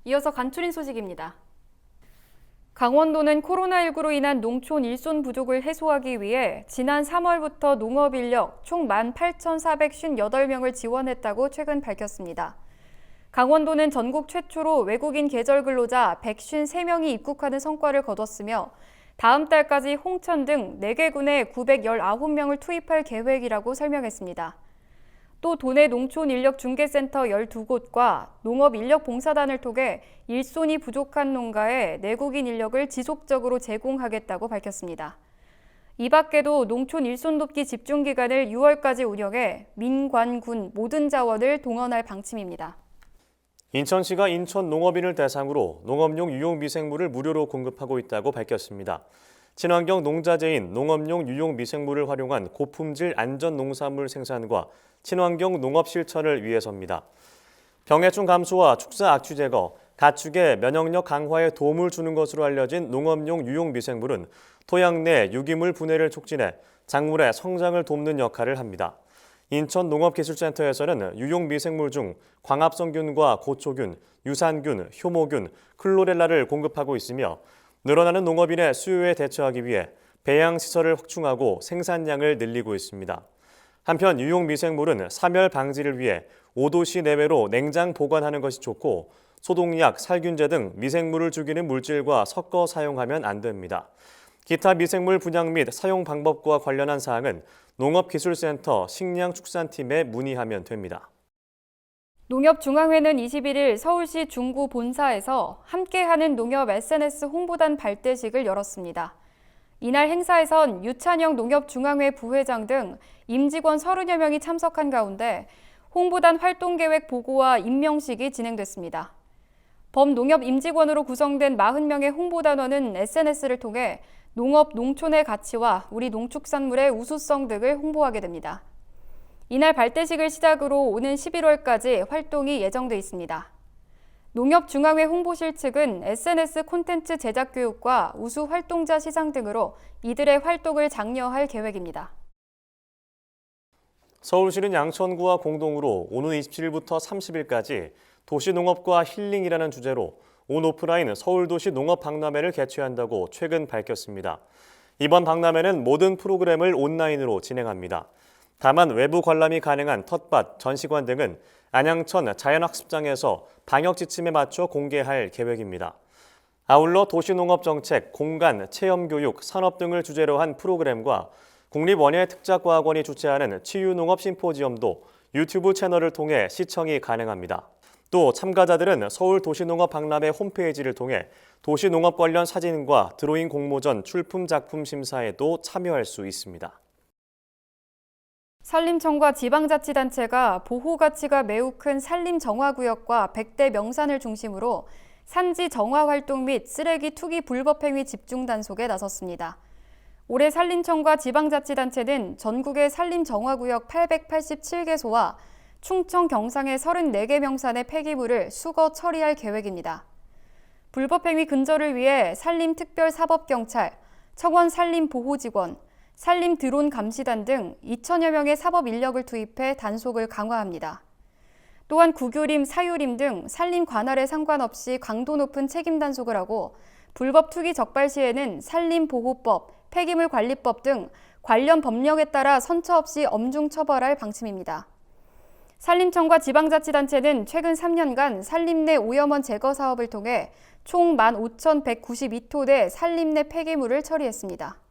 이어서 간추린 소식입니다. 강원도는 코로나19로 인한 농촌 일손 부족을 해소하기 위해 지난 3월부터 농업인력 총 18,458명을 지원했다고 최근 밝혔습니다. 강원도는 전국 최초로 외국인 계절 근로자 153명이 입국하는 성과를 거뒀으며 다음 달까지 홍천 등 4개 군에 919명을 투입할 계획이라고 설명했습니다. 또 도내 농촌인력중개센터 12곳과 농업인력봉사단을 통해 일손이 부족한 농가에 내국인 인력을 지속적으로 제공하겠다고 밝혔습니다. 이 밖에도 농촌 일손 돕기 집중기간을 6월까지 운영해 민, 관, 군 모든 자원을 동원할 방침입니다. 인천시가 인천 농업인을 대상으로 농업용 유용미생물을 무료로 공급하고 있다고 밝혔습니다. 친환경 농자재인 농업용 유용미생물을 활용한 고품질 안전 농산물 생산과 친환경 농업 실천을 위해서입니다. 병해충 감소와 축사 악취 제거, 가축의 면역력 강화에 도움을 주는 것으로 알려진 농업용 유용미생물은 토양 내 유기물 분해를 촉진해 작물의 성장을 돕는 역할을 합니다. 인천농업기술센터에서는 유용미생물 중 광합성균과 고초균, 유산균, 효모균, 클로렐라를 공급하고 있으며 늘어나는 농업인의 수요에 대처하기 위해 배양시설을 확충하고 생산량을 늘리고 있습니다. 한편 유용미생물은 사멸 방지를 위해 5도씨 내외로 냉장 보관하는 것이 좋고 소독약, 살균제 등 미생물을 죽이는 물질과 섞어 사용하면 안 됩니다. 기타 미생물 분양 및 사용 방법과 관련한 사항은 농업기술센터 식량축산팀에 문의하면 됩니다. 농협중앙회는 21일 서울시 중구 본사에서 함께하는 농협 SNS 홍보단 발대식을 열었습니다. 이날 행사에선 유찬영 농협중앙회 부회장 등 임직원 30여 명이 참석한 가운데 홍보단 활동계획 보고와 임명식이 진행됐습니다. 범농협 임직원으로 구성된 40명의 홍보단원은 SNS를 통해 농업, 농촌의 가치와 우리 농축산물의 우수성 등을 홍보하게 됩니다. 이날 발대식을 시작으로 오는 11월까지 활동이 예정돼 있습니다. 농협중앙회 홍보실 측은 SNS 콘텐츠 제작 교육과 우수 활동자 시상 등으로 이들의 활동을 장려할 계획입니다. 서울시는 양천구와 공동으로 오는 27일부터 30일까지 도시농업과 힐링이라는 주제로 온 오프라인 서울도시 농업박람회를 개최한다고 최근 밝혔습니다. 이번 박람회는 모든 프로그램을 온라인으로 진행합니다. 다만 외부 관람이 가능한 텃밭, 전시관 등은 안양천 자연학습장에서 방역 지침에 맞춰 공개할 계획입니다. 아울러 도시농업정책, 공간, 체험교육, 산업 등을 주제로 한 프로그램과 국립원예특작과학원이 주최하는 치유농업 심포지엄도 유튜브 채널을 통해 시청이 가능합니다. 또 참가자들은 서울도시농업박람회 홈페이지를 통해 도시농업 관련 사진과 드로잉 공모전 출품 작품 심사에도 참여할 수 있습니다. 산림청과 지방자치단체가 보호가치가 매우 큰 산림정화구역과 100대 명산을 중심으로 산지 정화 활동 및 쓰레기 투기 불법행위 집중 단속에 나섰습니다. 올해 산림청과 지방자치단체는 전국의 산림정화구역 887개소와 충청 경상의 34개 명산의 폐기물을 수거 처리할 계획입니다. 불법행위 근절을 위해 산림특별사법경찰, 청원 산림보호직원, 산림드론 감시단 등 2천여 명의 사법 인력을 투입해 단속을 강화합니다. 또한 구교림, 사유림 등 산림 관할에 상관없이 강도 높은 책임 단속을 하고 불법 투기 적발 시에는 산림보호법, 폐기물관리법 등 관련 법령에 따라 선처 없이 엄중 처벌할 방침입니다. 산림청과 지방자치단체는 최근 3년간 산림 내 오염원 제거 사업을 통해 총 15,192톤의 산림 내 폐기물을 처리했습니다.